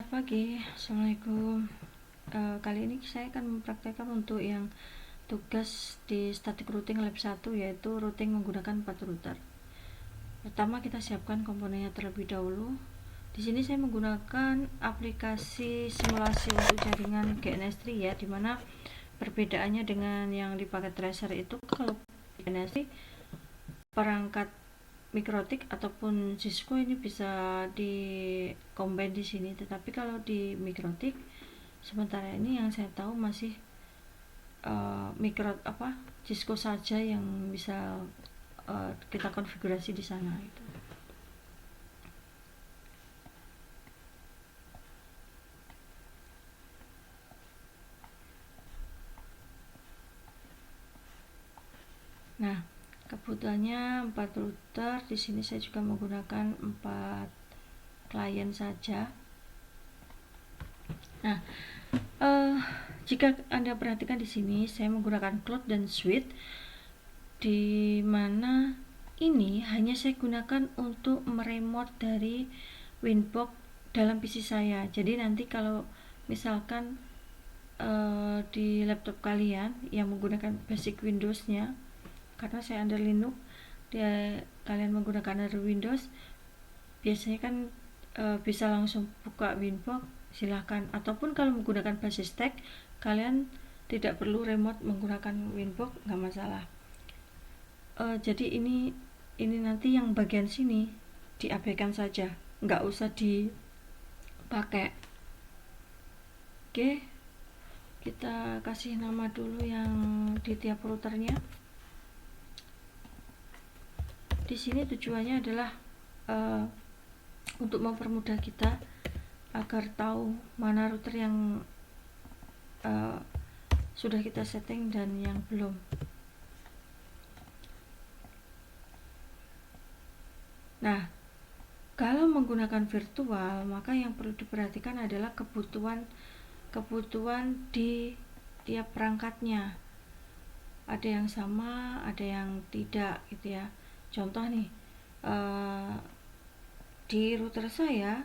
Selamat pagi, Assalamualaikum. Kali ini saya akan mempraktekkan untuk yang tugas di static routing lab 1, yaitu routing menggunakan 4 router. Pertama, kita siapkan komponennya terlebih dahulu. Di sini saya menggunakan aplikasi simulasi untuk jaringan GNS3 ya, dimana perbedaannya dengan yang di paket tracer itu, kalau GNS3 perangkat Mikrotik ataupun Cisco ini bisa di combine di sini, tetapi kalau di Mikrotik sementara ini yang saya tahu masih Cisco saja yang bisa kita konfigurasi di sana itu. Nah, kebutuhannya 4 router. Di sini saya juga menggunakan 4 klien saja. Nah, jika Anda perhatikan di sini saya menggunakan cloud dan suite, di mana ini hanya saya gunakan untuk meremote dari Winbox dalam PC saya. Jadi nanti kalau misalkan di laptop kalian yang menggunakan basic Windows-nya, karena saya under Linux, kalian menggunakan under Windows, biasanya kan bisa langsung buka Winbox, silahkan. Ataupun kalau menggunakan basis tag, kalian tidak perlu remote menggunakan Winbox, nggak masalah. Jadi ini nanti yang bagian sini diabaikan saja, nggak usah dipakai. Oke, kita kasih nama dulu yang di tiap routernya. Di sini tujuannya adalah untuk mempermudah kita agar tahu mana router yang sudah kita setting dan yang belum. Nah, kalau menggunakan virtual, maka yang perlu diperhatikan adalah kebutuhan di tiap perangkatnya. Ada yang sama, ada yang tidak gitu ya. Contoh nih, di router saya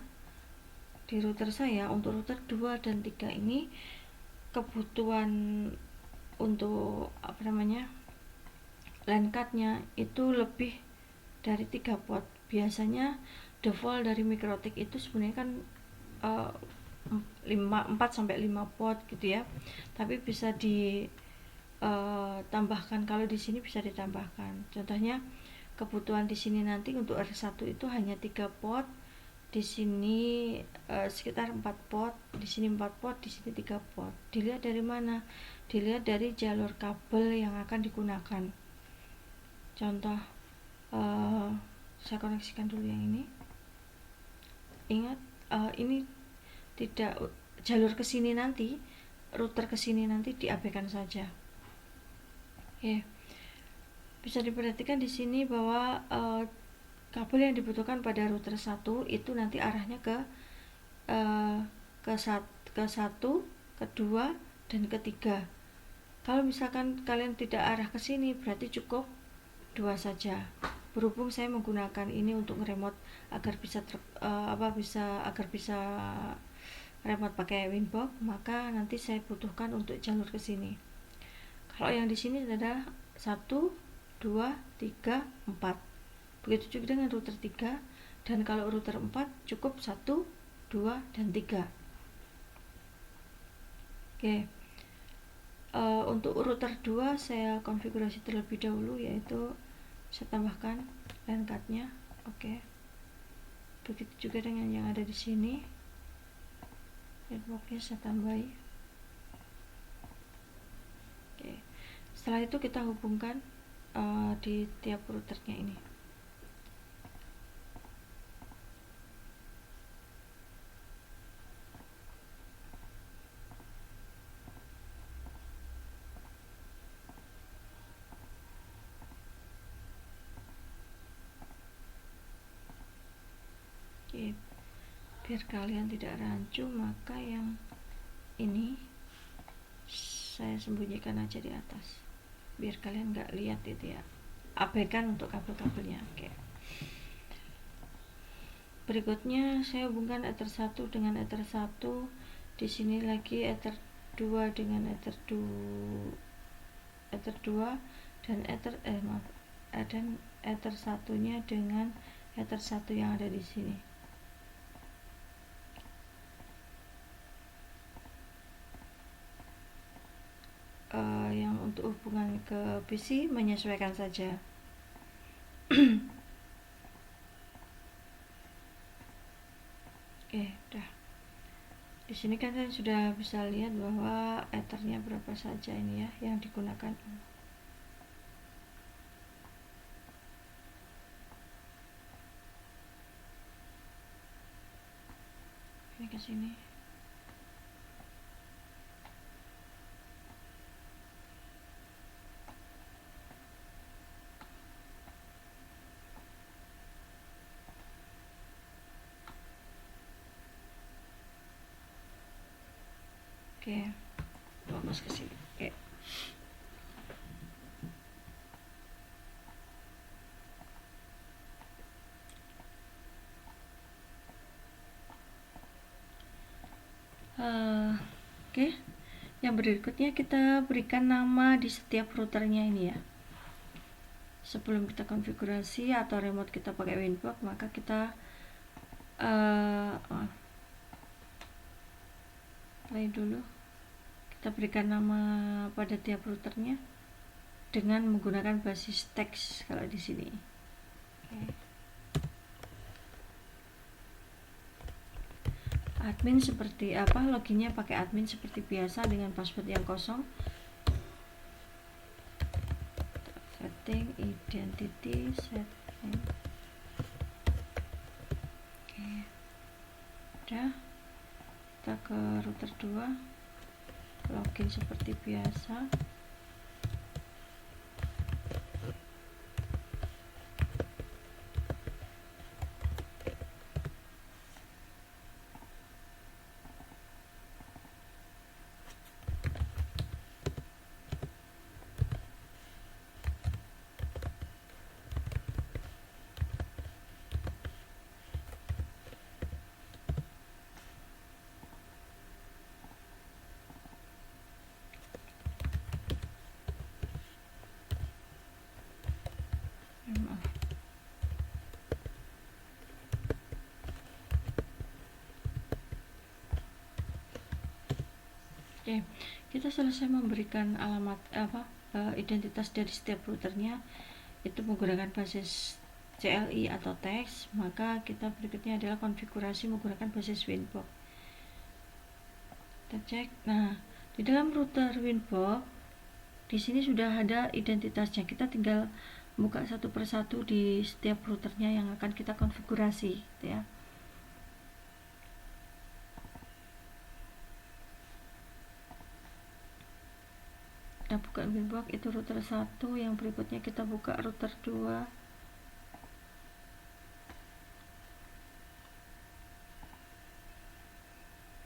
untuk router 2 dan 3 ini kebutuhan untuk LAN card-nya itu lebih dari 3 port. Biasanya default dari Mikrotik itu sebenarnya kan 4 sampai 5 port gitu ya. Tapi bisa ditambahkan, kalau di sini bisa ditambahkan. Contohnya kebutuhan di sini nanti untuk R1 itu hanya 3 port, di sini sekitar 4 port, di sini 4 port, di sini 3 port. Dilihat dari mana? Dilihat dari jalur kabel yang akan digunakan. Contoh, saya koneksikan dulu yang ini. Ingat, ini tidak jalur ke sini nanti, router ke sini nanti diabaikan saja. Oke. Bisa diperhatikan di sini bahwa kabel yang dibutuhkan pada router 1 itu nanti arahnya ke 1, ke 2, dan ke 3. Kalau misalkan kalian tidak arah ke sini, berarti cukup 2 saja. Berhubung saya menggunakan ini untuk remote agar bisa remote pakai Winbox, maka nanti saya butuhkan untuk jalur ke sini. Kalau yang di sini adalah 1, 2, 3, 4. Begitu juga dengan router 3, dan kalau router 4 cukup 1, 2, dan 3. Oke. Untuk router 2 saya konfigurasi terlebih dahulu, yaitu saya tambahkan LAN card-nya. Oke. Begitu juga dengan yang ada di sini. Network-nya saya tambahi. Oke. Setelah itu kita hubungkan di tiap routernya ini. Oke. Biar kalian tidak rancu, maka yang ini saya sembunyikan aja di atas, biar kalian nggak lihat itu ya. Abaikan untuk kabel-kabelnya. Oke. Berikutnya saya hubungkan ether 1 dengan ether 1, di sini lagi ether 2 dengan ether 2 dan ether satunya dengan ether 1 yang ada di sini. Yang untuk hubungan ke PC menyesuaikan saja. Oke, udah. Di sini kan saya sudah bisa lihat bahwa ethernya berapa saja ini ya yang digunakan. Ini ke sini. Oke, fokus ke sini. Oke. Oke. Yang berikutnya kita berikan nama di setiap routernya ini ya. Sebelum kita konfigurasi atau remote kita pakai Winbox, maka kita play dulu. Kita berikan nama pada tiap routernya dengan menggunakan basis teks kalau di sini. Okay. Admin seperti apa? Loginnya pakai admin seperti biasa dengan password yang kosong. Setting identity setting. Oke. Udah. Kita ke router 2. Login seperti biasa. Oke, kita selesai memberikan alamat identitas dari setiap routernya itu menggunakan basis CLI atau teks, maka kita berikutnya adalah konfigurasi menggunakan basis Winbox. Kita cek. Nah, di dalam router Winbox di sini sudah ada identitasnya. Kita tinggal buka satu persatu di setiap routernya yang akan kita konfigurasi, gitu ya. Kita buka Winbox itu router 1, yang berikutnya kita buka router 2.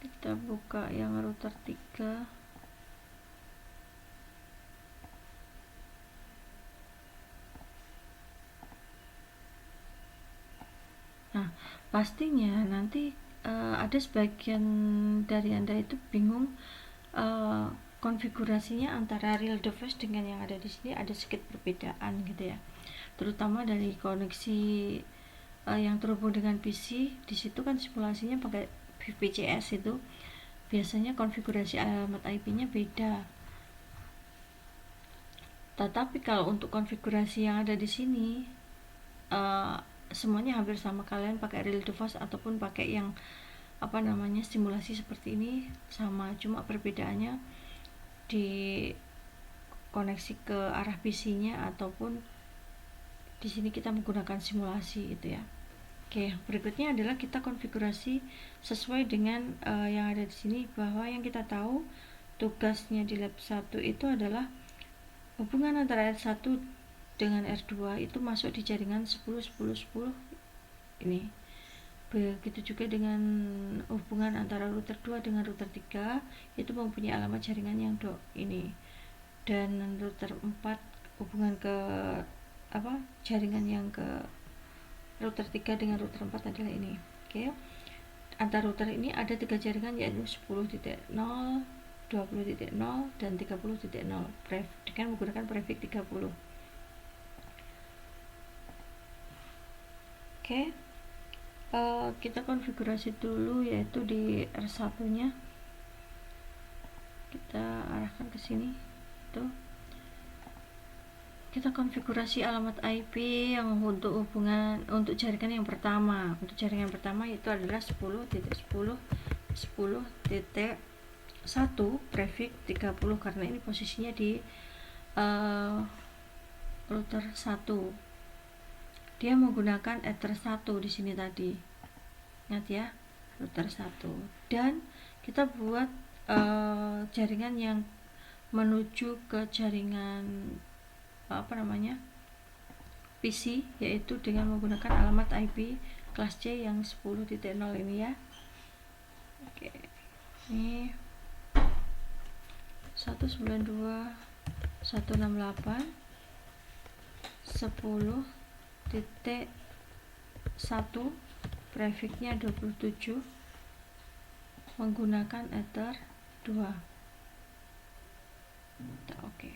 Kita buka yang router 3. Nah, pastinya nanti ada sebagian dari Anda itu bingung konfigurasinya antara real device dengan yang ada di sini ada sedikit perbedaan gitu ya. Terutama dari koneksi yang terhubung dengan PC, di situ kan simulasinya pakai VPCS itu. Biasanya konfigurasi alamat IP-nya beda. Tetapi kalau untuk konfigurasi yang ada di sini semuanya hampir sama, kalian pakai real device ataupun pakai yang simulasi seperti ini sama, cuma perbedaannya di koneksi ke arah PC-nya ataupun di sini kita menggunakan simulasi gitu ya. Oke, berikutnya adalah kita konfigurasi sesuai dengan yang ada di sini, bahwa yang kita tahu tugasnya di lab 1 itu adalah hubungan antara R1 dengan R2 itu masuk di jaringan 10-10-10 ini. Begitu juga dengan hubungan antara router 2 dengan router 3 itu mempunyai alamat jaringan yang ini. Dan router 4 hubungan ke jaringan yang ke router 3 dengan router 4 adalah ini. Oke. Antar router ini ada 3 jaringan, yaitu 10.0, 20.0 dan 30.0 dengan menggunakan prefix 30. Oke. Kita konfigurasi dulu, yaitu di R1 nya kita arahkan ke sini. Tuh, kita konfigurasi alamat IP yang untuk jaringan yang pertama. Untuk jaringan pertama itu adalah 10.10.10.1 prefix 30, karena ini posisinya di router 1. Dia menggunakan Ether 1 di sini tadi. Ingat ya, router 1. Dan kita buat jaringan yang menuju ke jaringan PC, yaitu dengan menggunakan alamat IP kelas C yang 10.0 ini ya. Oke. Ini 192.168 10.1 prefixnya 27 menggunakan Ether 2. Oke.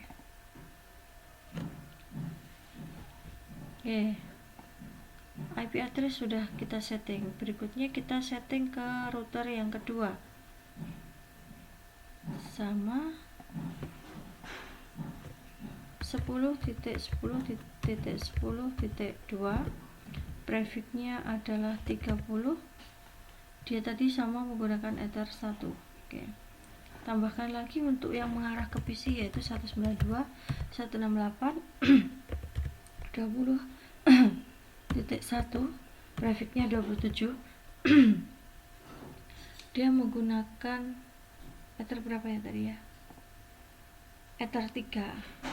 IP address sudah kita setting. Berikutnya kita setting ke router yang kedua. Sama 10.10.10.2 prefixnya adalah 30. Dia tadi sama menggunakan Ether 1. Oke. Tambahkan lagi untuk yang mengarah ke PC, yaitu 192.168.20.1 prefixnya 27. Dia menggunakan Ether berapa ya tadi ya? Ether 3.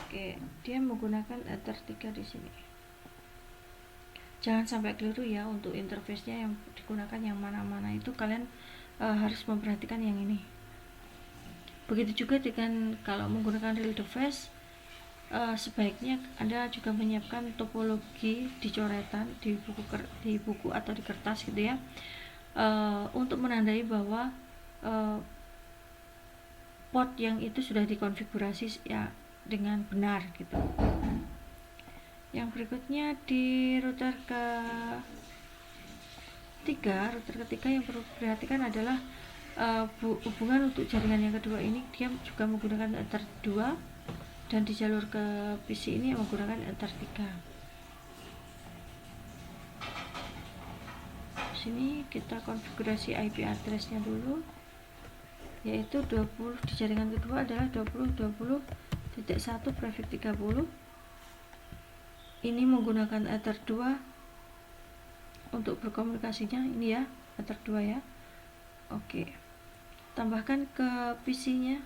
Oke, dia menggunakan Ether 3 di sini. Jangan sampai keliru ya, untuk interface-nya yang digunakan yang mana-mana itu kalian harus memperhatikan yang ini. Begitu juga dengan kalau menggunakan real device, sebaiknya Anda juga menyiapkan topologi di coretan di buku atau di kertas gitu ya, untuk menandai bahwa port yang itu sudah dikonfigurasi ya dengan benar gitu. Yang berikutnya di router ketiga yang perlu diperhatikan adalah hubungan untuk jaringan yang kedua ini. Dia juga menggunakan Ether 2, dan di jalur ke PC ini menggunakan Ether 3. Sini kita konfigurasi IP address-nya dulu, yaitu 20. Di jaringan kedua adalah 20.20.1 prefix 30. Ini menggunakan Ether 2 untuk berkomunikasinya, ini ya, Ether 2 ya. Oke. Tambahkan ke PC-nya,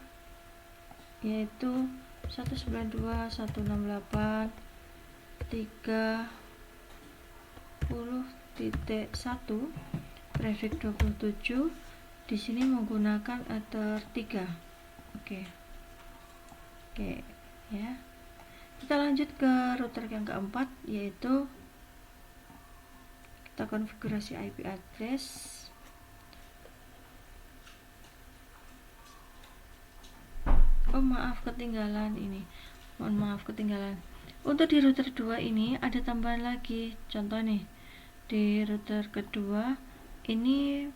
yaitu 192.168.30.1 prefix 27. Di sini menggunakan Ether 3. Oke ya. Kita lanjut ke router yang keempat, yaitu kita konfigurasi IP address. Maaf ketinggalan ini. Mohon maaf ketinggalan. Untuk di router 2 ini ada tambahan lagi. Contoh nih, di router kedua ini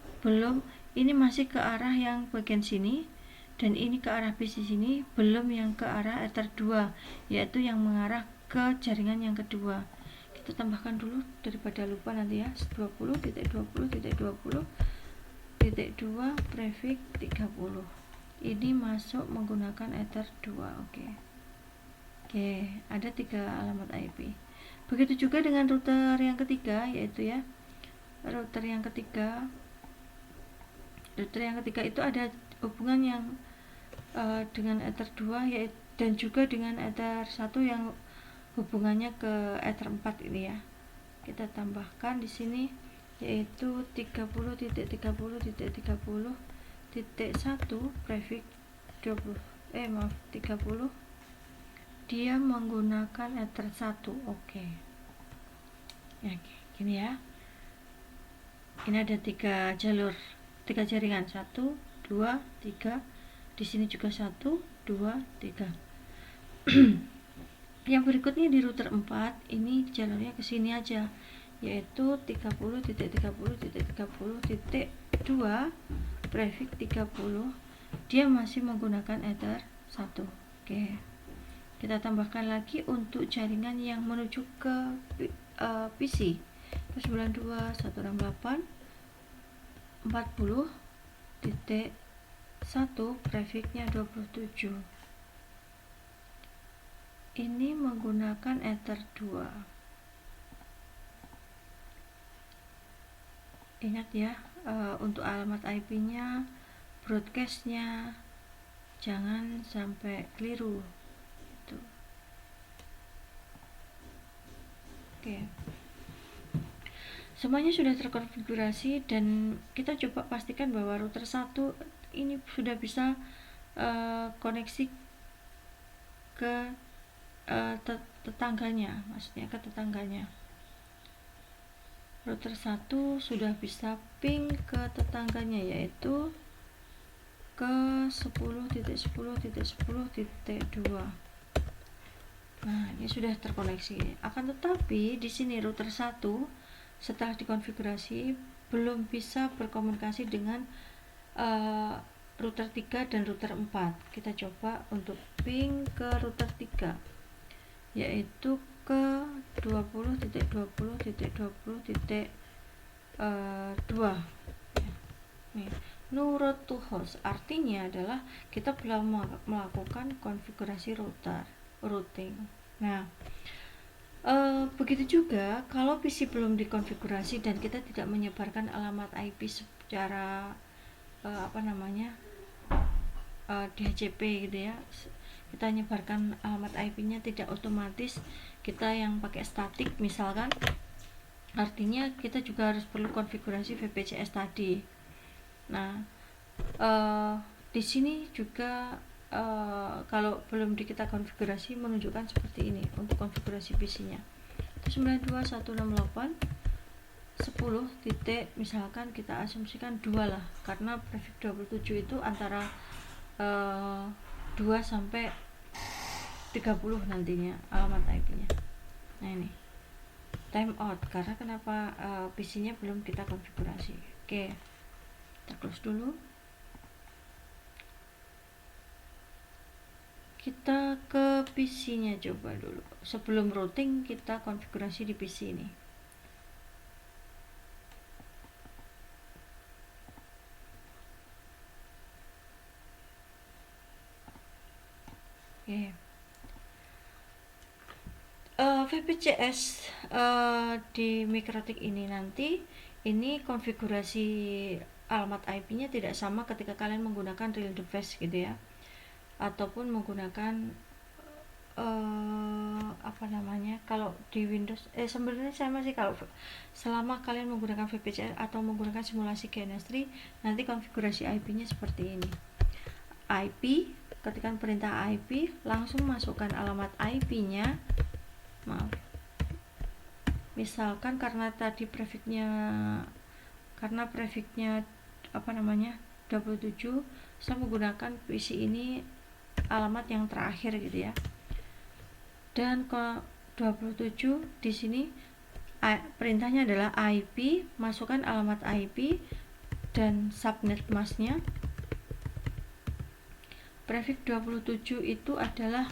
ini masih ke arah yang bagian sini, dan ini ke arah PC sini, belum yang ke arah Ether 2, yaitu yang mengarah ke jaringan yang kedua. Kita tambahkan dulu daripada lupa nanti ya. 20.20.20.2 prefix 30. Ini masuk menggunakan Ether 2. Oke, ada 3 alamat IP. Begitu juga dengan router yang ketiga, yaitu ya, router yang ketiga itu ada hubungan yang dengan Ether 2 yaitu, dan juga dengan Ether 1 yang hubungannya ke Ether 4 ini ya. Kita tambahkan di sini, yaitu 30.30.30.1 prefix 30. Dia menggunakan Ether 1. Oke. Ya, gini ya. Ini ada 3 jalur, 3 jaringan, 1 2 3. Di sini juga 1 2 3. Yang berikutnya di router 4 ini jalurnya ke sini aja, yaitu 30.30.30.2 prefix 30. Dia masih menggunakan Ether 1. Oke. Kita tambahkan lagi untuk jaringan yang menuju ke PC 92.168.40.1 prefixnya 27. Ini menggunakan Ether 2. Ingat ya, untuk alamat IP-nya, broadcast-nya jangan sampai keliru. Tuh. Oke. Semuanya sudah terkonfigurasi dan kita coba pastikan bahwa router 1 ini sudah bisa koneksi ke tetangganya, maksudnya ke tetangganya. Router 1 sudah bisa ping ke tetangganya, yaitu ke 10.10.10.2. Nah, ini sudah terkoneksi. Akan tetapi di sini router 1 setelah dikonfigurasi belum bisa berkomunikasi dengan router 3 dan router 4. Kita coba untuk ping ke router 3, yaitu ke 20.20.20.2. Nih, no route to host artinya adalah kita belum melakukan konfigurasi routing. Nah, begitu juga kalau PC belum dikonfigurasi dan kita tidak menyebarkan alamat IP secara DHCP gitu ya, kita menyebarkan alamat IP-nya tidak otomatis, kita yang pakai statik misalkan, artinya kita juga harus perlu konfigurasi VPCS tadi. Nah, di sini juga kalau belum kita konfigurasi menunjukkan seperti ini untuk konfigurasi PC-nya. 92.168 10 titik, misalkan kita asumsikan 2 lah, karena prefix 27 itu antara 2 sampai 30 nantinya alamat IP-nya. Nah, ini time out karena kenapa PC-nya belum kita konfigurasi. Oke, kita close dulu. Kita ke PC-nya coba dulu. Sebelum routing kita konfigurasi di PC ini. Oke. VPCS di Mikrotik ini nanti ini konfigurasi alamat IP-nya tidak sama ketika kalian menggunakan real device gitu ya, ataupun menggunakan kalau di Windows sebenarnya sama sih. Kalau selama kalian menggunakan VPCS atau menggunakan simulasi GNS3, nanti konfigurasi IP-nya seperti ini. IP, ketika perintah IP langsung masukkan alamat IP-nya. Misalkan karena tadi prefixnya 27, saya menggunakan PC ini alamat yang terakhir gitu ya. Dan ke 27 di sini perintahnya adalah IP, masukkan alamat IP dan subnet masknya. Prefix 27 itu adalah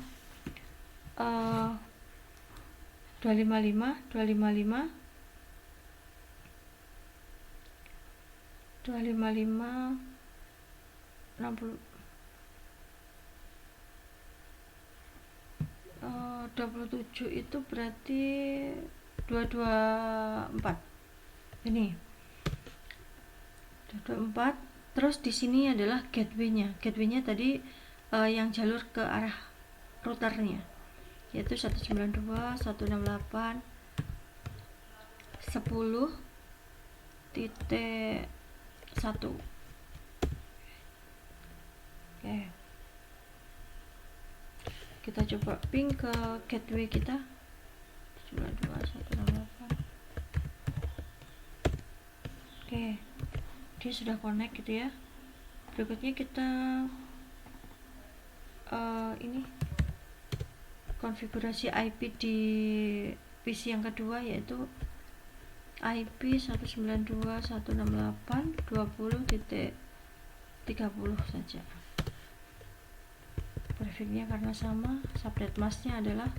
255 255 255 60 27 itu berarti 224. Ini 224. Terus di sini adalah gateway-nya. Gateway-nya tadi yang jalur ke arah routernya, yaitu 192.168.10.1. Oke, kita coba ping ke gateway kita 192.168. Oke, dia sudah connect gitu ya. Berikutnya kita ini konfigurasi IP di PC yang kedua, yaitu IP 192.168.20.30 saja. Prefixnya karena sama, subnet masknya adalah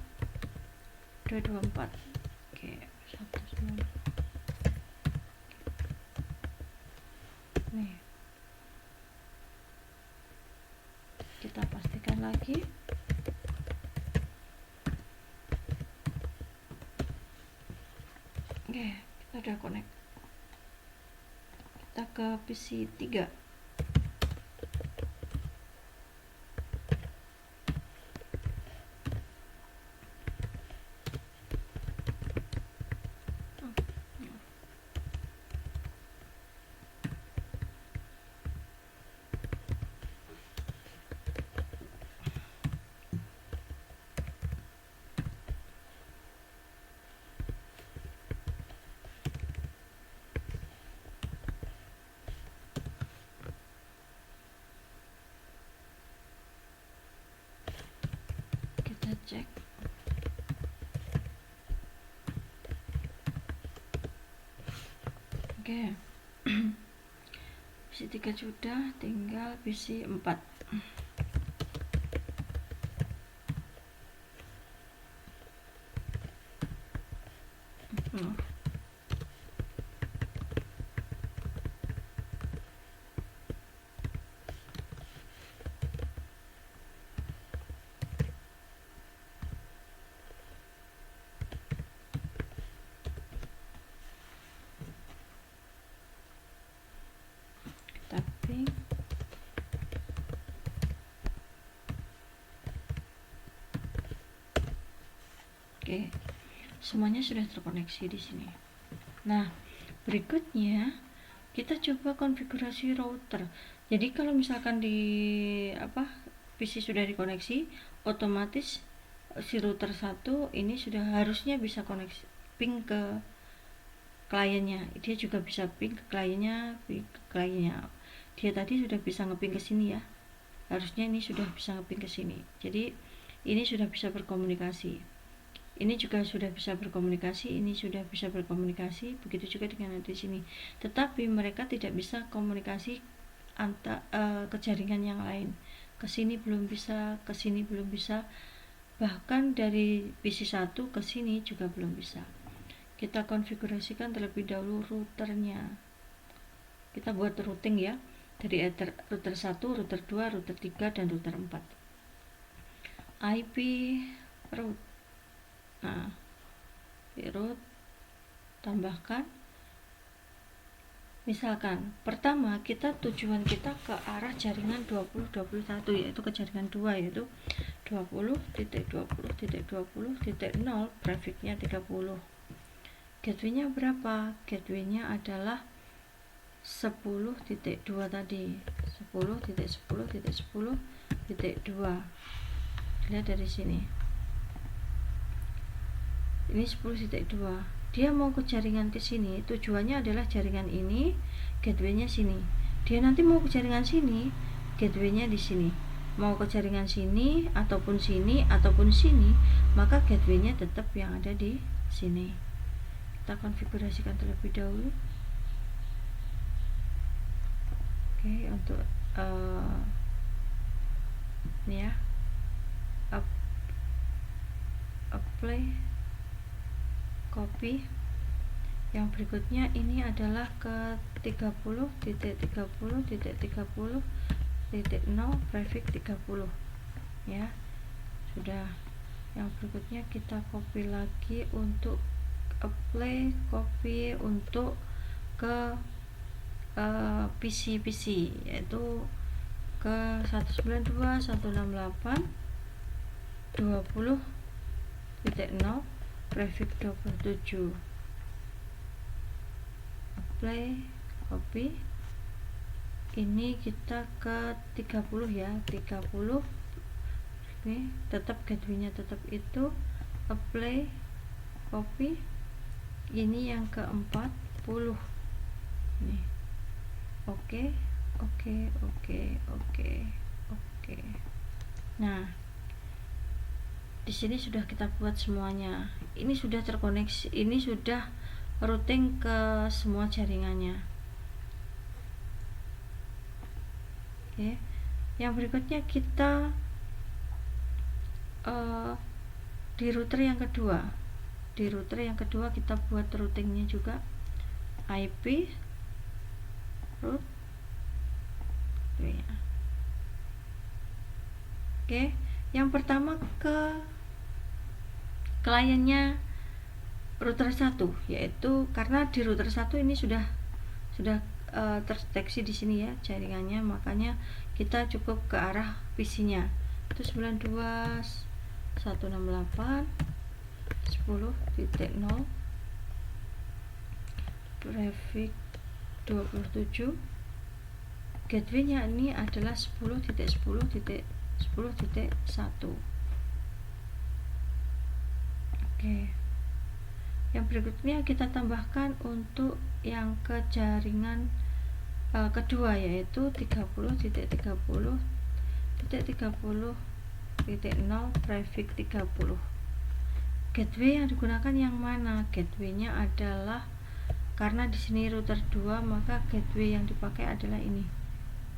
224. Oke, 194. Nih, kita pastikan lagi. Oke, kita udah connect. Kita ke PC 3. Kita cek. Oke. PC 3 sudah, tinggal PC 4. Tapi oke, semuanya sudah terkoneksi di sini. Nah, berikutnya kita coba konfigurasi router. Jadi kalau misalkan di PC sudah dikoneksi, otomatis si router 1 ini sudah harusnya bisa koneksi ping ke kliennya. Dia juga bisa ping ke kliennya, Dia tadi sudah bisa ngeping ke sini ya. Harusnya ini sudah bisa ngeping ke sini. Jadi ini sudah bisa berkomunikasi. Ini juga sudah bisa berkomunikasi, ini sudah bisa berkomunikasi, begitu juga dengan di sini. Tetapi mereka tidak bisa komunikasi ke jaringan yang lain. Ke sini belum bisa, ke sini belum bisa. Bahkan dari PC 1 ke sini juga belum bisa. Kita konfigurasikan terlebih dahulu routernya. Kita buat routing ya. Dari router 1, router 2, router 3, dan router 4. IP route. Nah, di route tambahkan, misalkan pertama tujuan kita ke arah jaringan 20.21, yaitu ke jaringan 2, yaitu 20.20.20.0, prefixnya 30. Gateway-nya berapa? Gateway-nya adalah 10.2 tadi, 10.10.10.2. Lihat dari sini, ini 10.2. Dia mau ke jaringan ke sini, tujuannya adalah jaringan ini, gateway-nya sini. Dia nanti mau ke jaringan sini, gateway-nya di sini. Mau ke jaringan sini ataupun sini, maka gateway-nya tetap yang ada di sini. Kita konfigurasikan terlebih dahulu. Oke, untuk ini ya, apply, copy. Yang berikutnya ini adalah ke 30.30.30.0, prefix 30 ya. Sudah. Yang berikutnya kita copy lagi untuk apply, copy untuk ke PC, yaitu ke 192.168.20.0, prefix 27. Apply, copy. Ini kita ke 30 ya, 30. Ini tetap gateway-nya tetap itu. Apply, copy. Ini yang ke 40. Ini. Oke. Nah, di sini sudah kita buat semuanya. Ini sudah terkoneksi, ini sudah routing ke semua jaringannya. Oke. Yang berikutnya kita di router yang kedua. Di router yang kedua kita buat routingnya juga, IP root. Oke, yang pertama ke kliennya router 1, yaitu karena di router 1 ini sudah terdeteksi di sini ya jaringannya, makanya kita cukup ke arah PC-nya. Itu 92.168.10.0 traffic 27. Gateway-nya ini adalah 10.10.10.1. Oke. Yang berikutnya kita tambahkan untuk yang ke jaringan kedua, yaitu 30.30.30.0 traffic 30. Gateway yang digunakan yang mana? Gateway-nya adalah, karena di sini router 2, maka gateway yang dipakai adalah ini,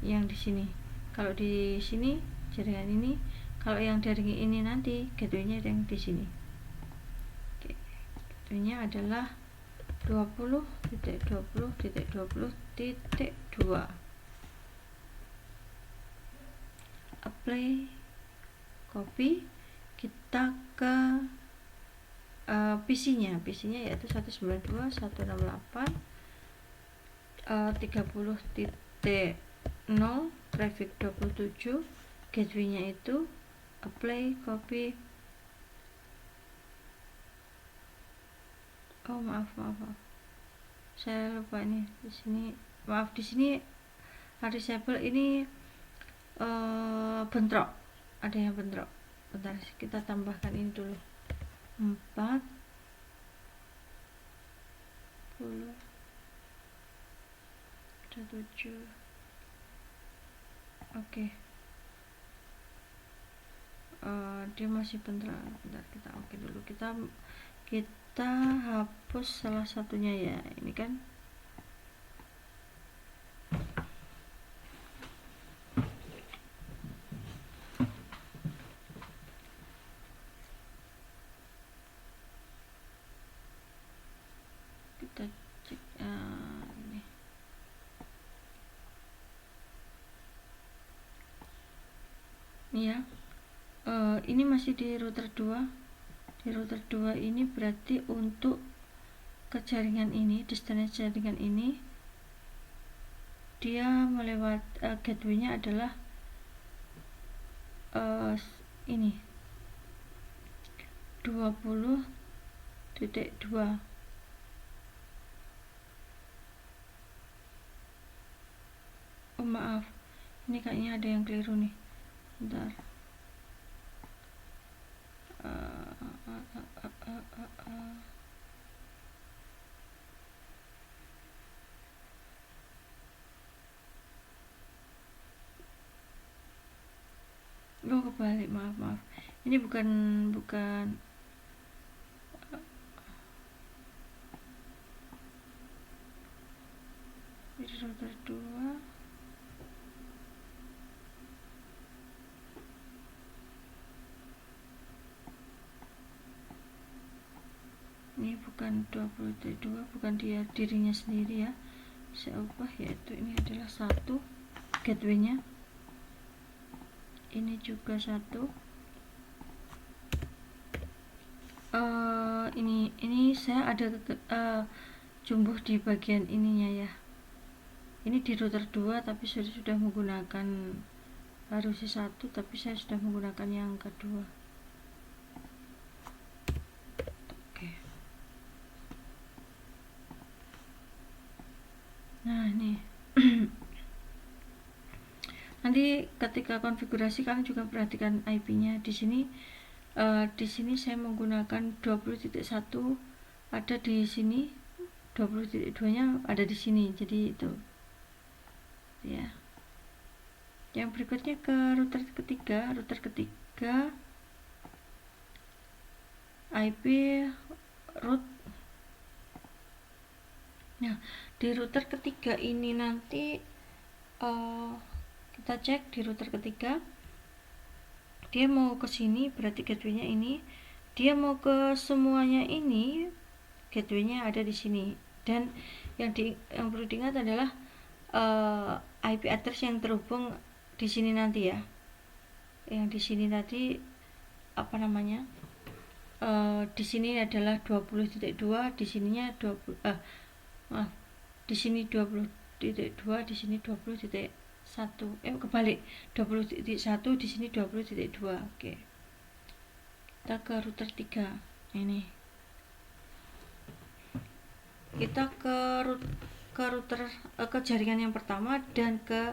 yang di sini. Kalau di sini jaringan ini, kalau yang jaringan ini nanti gateway-nya yang di sini. Oke. Gateway-nya adalah 20.20.20.2. Apply, copy, kita ke PC-nya yaitu 192.168.30.0 traffic 27. Gateway-nya itu apply, copy. Oh maaf, saya lupa nih di sini. Maaf, di sini disable ini bentrok, ada yang bentrok. Bentar, kita tambahkan ini dulu. 40 7. Oke. Dia masih bentrok. Bentar, kita oke dulu. Kita hapus salah satunya ya. Ini kan kita cek ini. Ini ya. Ini masih di router 2. Di router 2 ini berarti untuk ke jaringan ini, distance jaringan ini, dia melewat gateway-nya adalah ini 20.2. Oh maaf, ini kayaknya ada yang keliru nih. Bentar. Oh kebalik, maaf. Ini bukan ini router 2. Ini bukan 20.2, bukan dia dirinya sendiri ya. Saya ubah, yaitu ini adalah 1 gateway-nya. Ini juga 1. Ini saya ada jumbuh di bagian ininya ya. Ini di router 2 tapi sudah menggunakan harusnya 1, tapi saya sudah menggunakan yang kedua. Oke. Nah, ini nanti ketika konfigurasi kalian juga perhatikan IP-nya. Di sini saya menggunakan 20.1, ada di sini 20.2 nya ada di sini, jadi itu ya. Yang berikutnya ke router ketiga IP root. Nah, di router ketiga ini nanti kita cek di router ketiga, dia mau ke sini berarti gateway-nya ini, dia mau ke semuanya ini, gateway-nya ada di sini. Dan yang perlu diingat adalah IP address yang terhubung di sini nanti ya. Yang di sini tadi apa namanya? Di sini adalah 20.2, di sininya 20 maaf, di sini 20.2, di sini 20.1, kebalik, 20.1, di sini 20.2. Oke. Kita ke router 3. Ini. Kita ke router ke jaringan yang pertama dan ke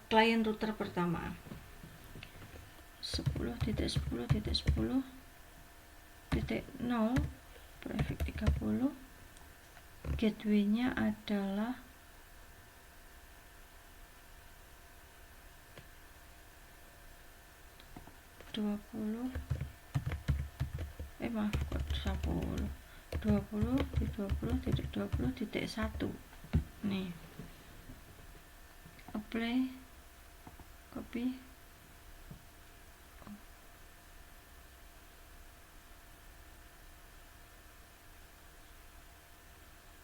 klien router pertama. 10.10.10.0 prefix 30, gateway-nya adalah 20 20.20.20.1 nih. Apply, copy,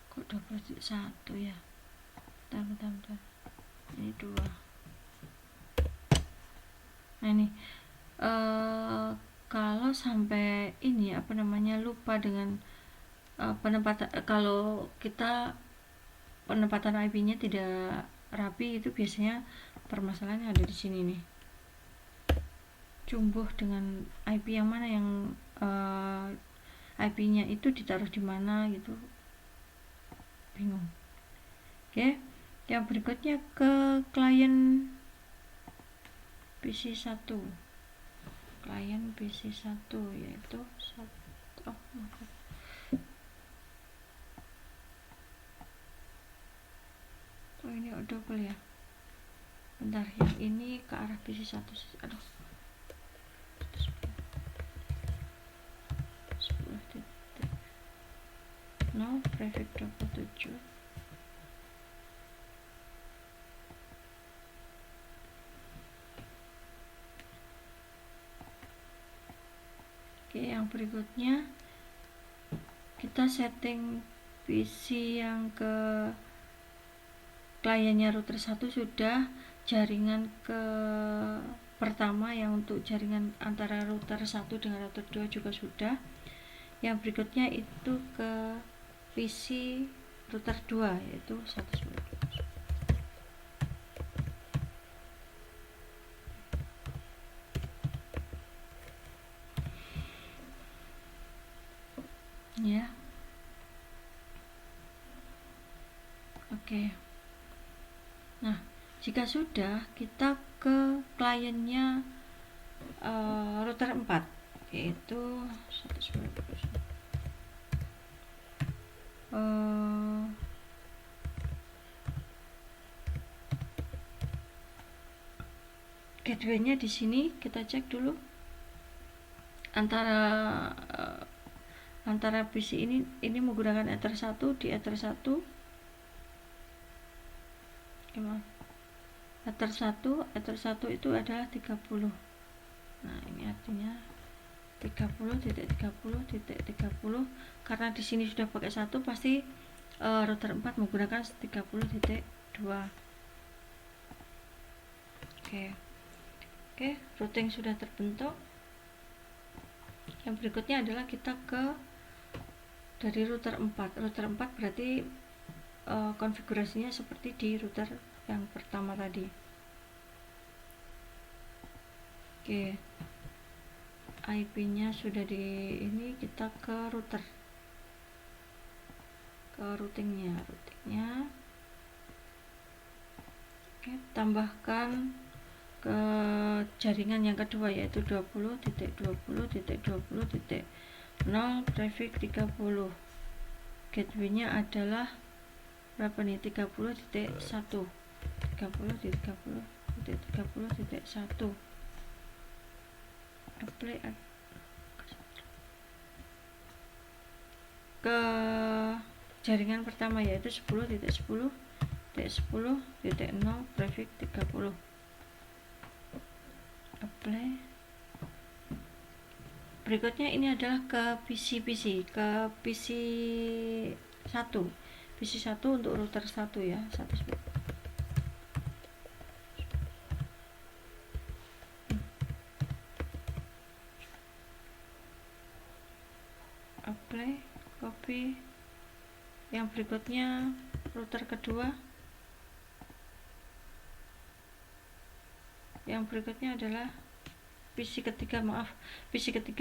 kok 20.1 ya, bentar, ini 2. Nah ini kalau sampai ini apa namanya lupa dengan penempatan, kalau kita penempatan IP-nya tidak rapi, itu biasanya permasalahannya ada di sini nih, jumbuh dengan IP yang mana, yang IP-nya itu ditaruh di mana gitu, bingung. Oke, yang berikutnya ke klien PC1, klien PC1 yaitu ini double ya, bentar, yang ini ke arah PC1, aduh, 10.0 prefix 27. Oke, yang berikutnya kita setting PC yang ke kliennya router 1 sudah, jaringan ke pertama yang untuk jaringan antara router 1 dengan router 2 juga sudah. Yang berikutnya itu ke PC router 2 yaitu 1.10. Ya. Oke. Nah, jika sudah, kita ke kliennya router 4 yaitu 110. Gateway-nya di sini kita cek dulu antara PC ini menggunakan Ether 1, di Ether 1 Ether 1 itu adalah 30. Nah, ini artinya 30.30.30, karena di sini sudah pakai 1, pasti router 4 menggunakan 30.2. Oke, routing sudah terbentuk. Yang berikutnya adalah kita ke dari router 4. Router 4 berarti konfigurasinya seperti di router yang pertama tadi. Oke, IP-nya sudah di ini, kita ke router, ke routingnya. Oke, tambahkan ke jaringan yang kedua yaitu 20.20.20.0 prefix 30. gateway-nya adalah berapa nih, 30.1 30.30.30.1 apply ke jaringan pertama, yaitu 10.10.10.0 prefix 30. Apply. Berikutnya ini adalah ke PC 1 untuk router 1 ya, 1. Apply, copy. Yang berikutnya router kedua. Yang berikutnya adalah PC ketiga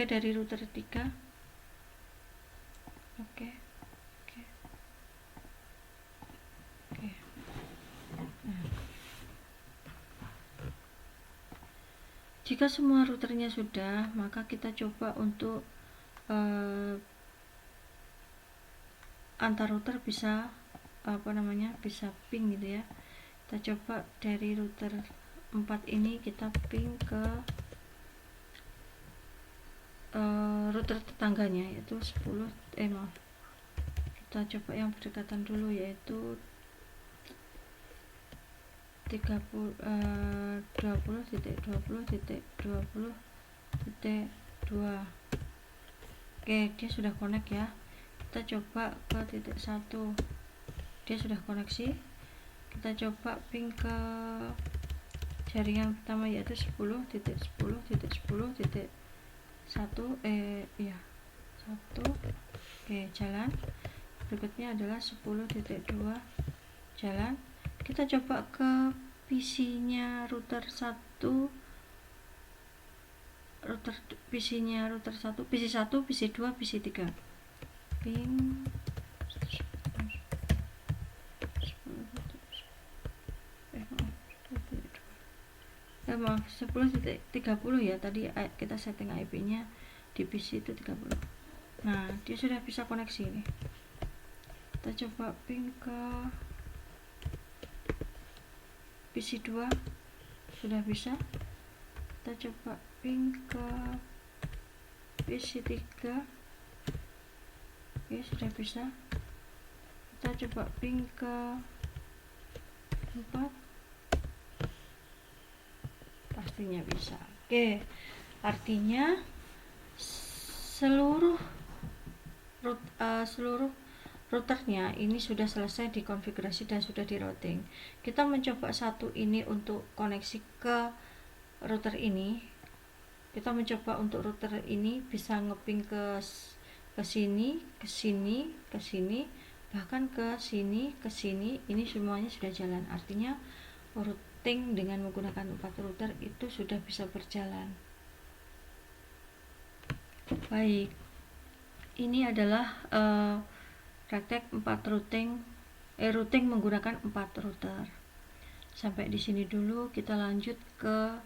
dari router 3. Oke. Nah, jika semua routernya sudah, maka kita coba untuk antar router bisa bisa ping gitu ya. Kita coba dari router 4 ini kita ping ke router tetangganya, yaitu 10. Kita coba yang berdekatan dulu, yaitu 20.20.20.2. Oke, dia sudah connect ya. Kita coba ke titik 1, dia sudah koneksi. Kita coba ping ke jaringan pertama, yaitu 10.10.10.1. 1. Oke, jalan. Berikutnya adalah 10.2, jalan. Kita coba ke PC nya router 1, PC 1, PC 2, PC 3. Ping 10.30 ya, tadi kita setting IP nya di PC itu 30. Nah, dia sudah bisa koneksi nih. Kita coba ping ke PC 2, sudah bisa. Kita coba ping ke PC 3, oke, sudah bisa. Kita coba ping ke 4, pastinya bisa. Oke, artinya seluruh routernya ini sudah selesai dikonfigurasi dan sudah di routing. Kita mencoba satu ini untuk koneksi ke router ini. Kita mencoba untuk router ini bisa ngeping ke sini, ke sini, ke sini, bahkan ke sini, ke sini. Ini semuanya sudah jalan. Artinya routing dengan menggunakan 4 router itu sudah bisa berjalan. Baik, ini adalah praktek 4 routing menggunakan 4 router. Sampai di sini dulu, kita lanjut ke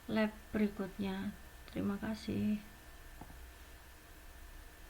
lab berikutnya. Terima kasih.